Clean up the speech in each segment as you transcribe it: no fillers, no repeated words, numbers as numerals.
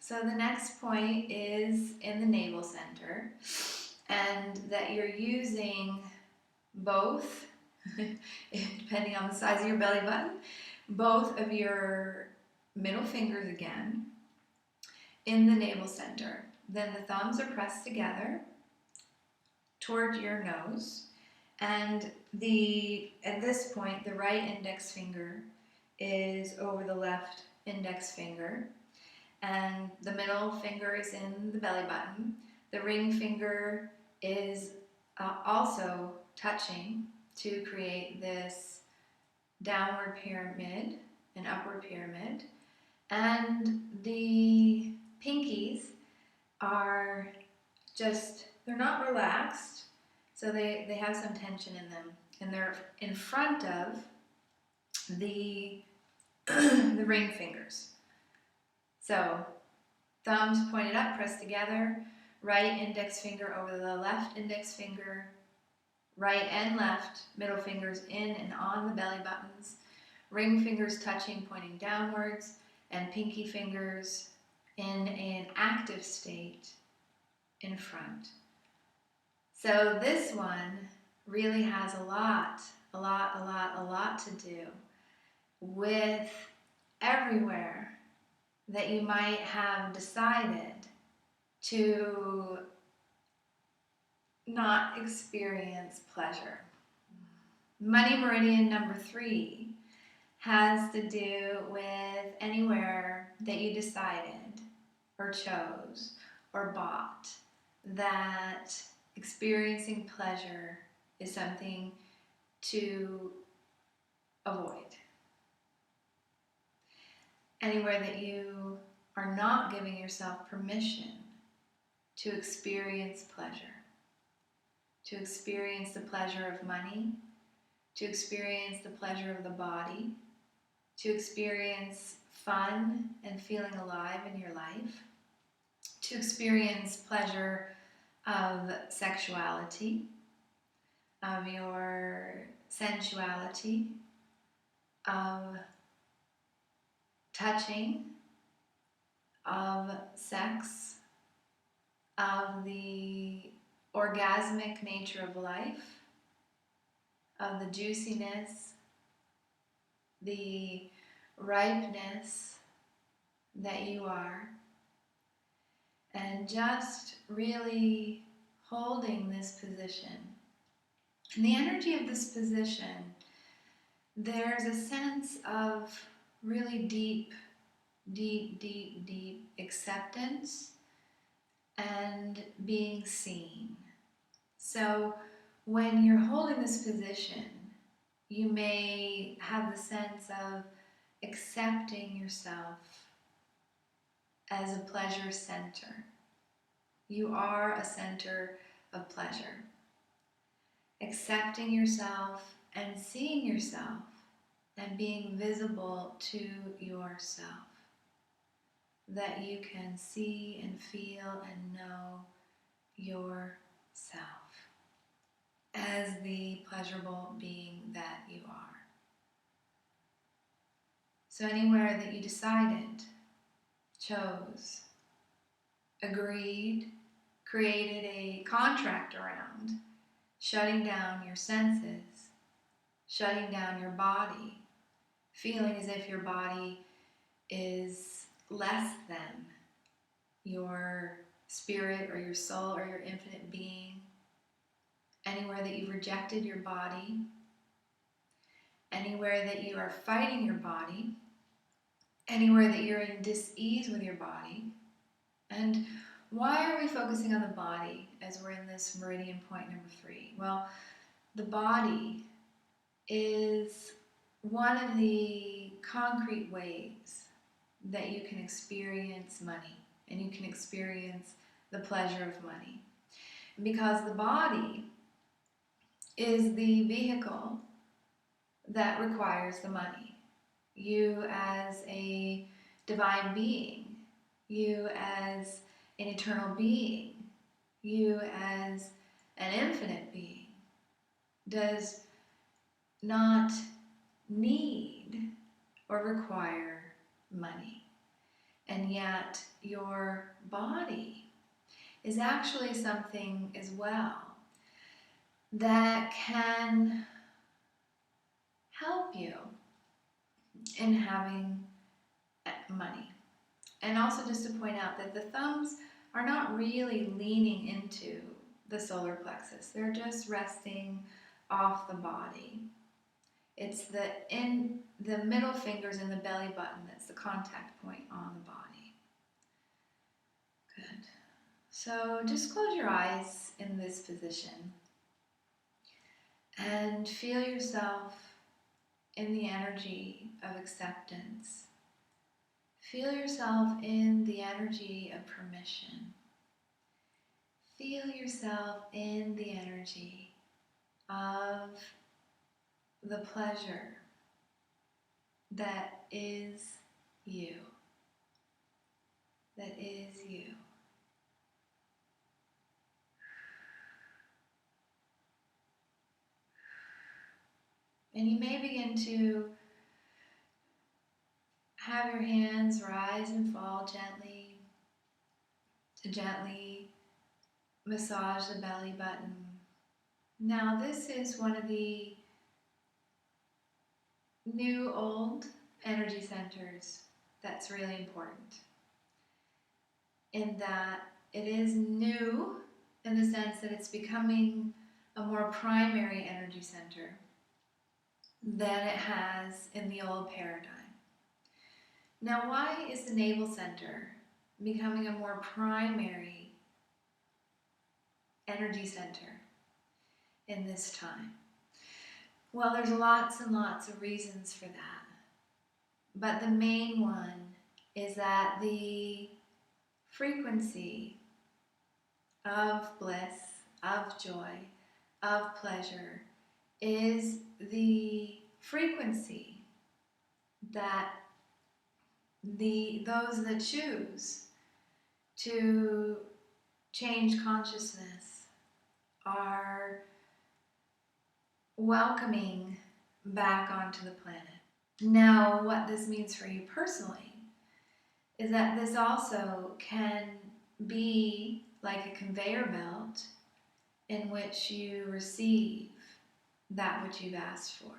So the next point is in the navel center, and that you're using both, depending on the size of your belly button, both of your middle fingers again in the navel center. Then the thumbs are pressed together toward your nose, and at this point the right index finger is over the left index finger, and the middle finger is in the belly button. The ring finger is also touching to create this downward pyramid and upward pyramid. And the pinkies are they're not relaxed, so they have some tension in them, and they're in front of the the ring fingers. So thumbs pointed up, pressed together, right index finger over the left index finger, right and left middle fingers in and on the belly buttons, ring fingers touching, pointing downwards, and pinky fingers in an active state in front. So this one really has a lot to do with everywhere that you might have decided to not experience pleasure. Money meridian number 3 has to do with anywhere that you decided or chose or bought that experiencing pleasure is something to avoid. Anywhere that you are not giving yourself permission to experience pleasure, to experience the pleasure of money, to experience the pleasure of the body, to experience fun and feeling alive in your life, to experience pleasure of sexuality, of your sensuality, of touching, of sex, of the orgasmic nature of life, of the juiciness, the ripeness that you are, and just really holding this position. In the energy of this position, there's a sense of really deep acceptance and being seen. So when you're holding this position, you may have the sense of accepting yourself as a pleasure center. You are a center of pleasure. Accepting yourself and seeing yourself and being visible to yourself. That you can see and feel and know yourself as the pleasurable being that you are. So anywhere that you decided, chose, agreed, created a contract around, shutting down your senses, shutting down your body, feeling as if your body is less than your spirit or your soul or your infinite being, anywhere that you've rejected your body, anywhere that you are fighting your body, anywhere that you're in dis-ease with your body. And why are we focusing on the body as we're in this meridian point number 3? Well, the body is one of the concrete ways that you can experience money and you can experience the pleasure of money. Because the body is the vehicle that requires the money. You as a divine being, you as an eternal being, you as an infinite being, does not need or require money. And yet your body is actually something as well that can help you in having money. And also just to point out that the thumbs are not really leaning into the solar plexus. They're just resting off the body. It's the middle fingers in the belly button that's the contact point on the body. Good. So just close your eyes in this position and feel yourself in the energy of acceptance. Feel yourself in the energy of permission. Feel yourself in the energy of the pleasure that is you. That is you. And you may begin to have your hands rise and fall gently, to gently massage the belly button. Now, this is one of the new old energy centers that's really important, in that it is new in the sense that it's becoming a more primary energy center than it has in the old paradigm. Now, why is the navel center becoming a more primary energy center in this time? Well, there's lots and lots of reasons for that. But the main one is that the frequency of bliss, of joy, of pleasure is the frequency that those that choose to change consciousness are welcoming back onto the planet. Now, what this means for you personally is that this also can be like a conveyor belt in which you receive that which you've asked for.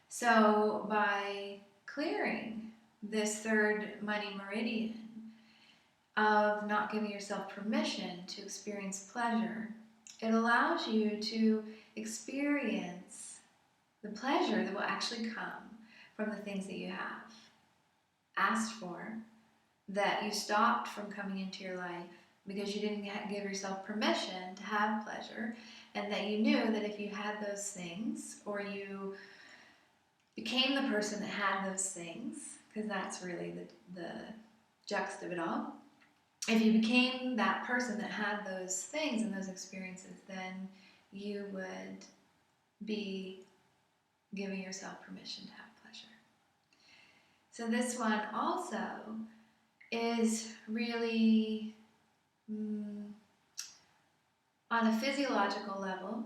So by clearing this third money meridian of not giving yourself permission to experience pleasure, it allows you to experience the pleasure that will actually come from the things that you have asked for, that you stopped from coming into your life because you didn't give yourself permission to have pleasure, and that you knew that if you had those things, or you became the person that had those things, because that's really the juxt of it all, if you became that person that had those things and those experiences, then you would be giving yourself permission to have pleasure. So this one also is really on a physiological level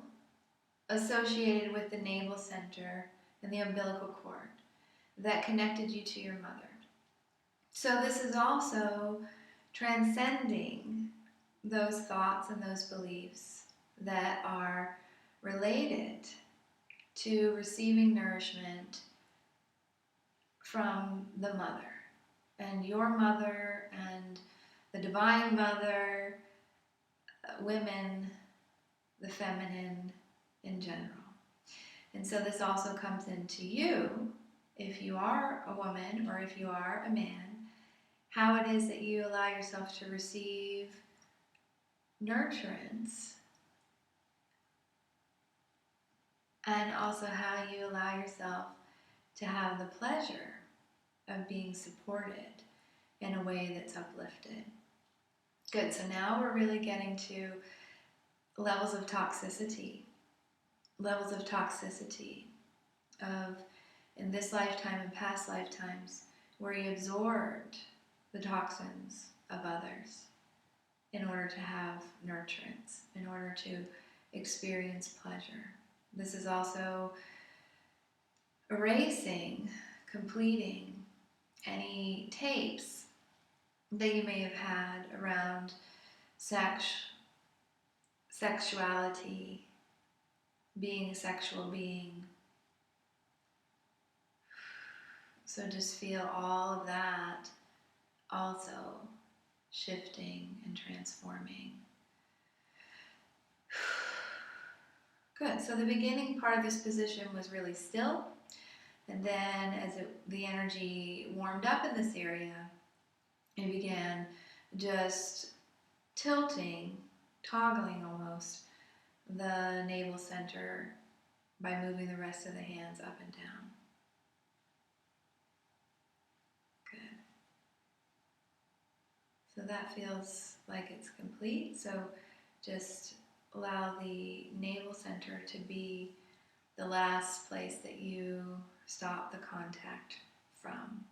associated with the navel center and the umbilical cord that connected you to your mother. So this is also transcending those thoughts and those beliefs that are related to receiving nourishment from the mother, and your mother and the divine mother, women, the feminine in general. And so this also comes into you, if you are a woman or if you are a man, how it is that you allow yourself to receive nurturance, and also how you allow yourself to have the pleasure of being supported in a way that's uplifted. Good, so now we're really getting to levels of toxicity of, in this lifetime and past lifetimes, where you absorbed the toxins of others in order to have nurturance, in order to experience pleasure. This is also erasing, completing any tapes that you may have had around sexuality, being a sexual being. So just feel all of that also shifting and transforming. Good. So the beginning part of this position was really still. And then as the energy warmed up in this area, it began just tilting, toggling almost, the navel center by moving the rest of the hands up and down. Good. So that feels like it's complete. So just allow the navel center to be the last place that you stop the contact from.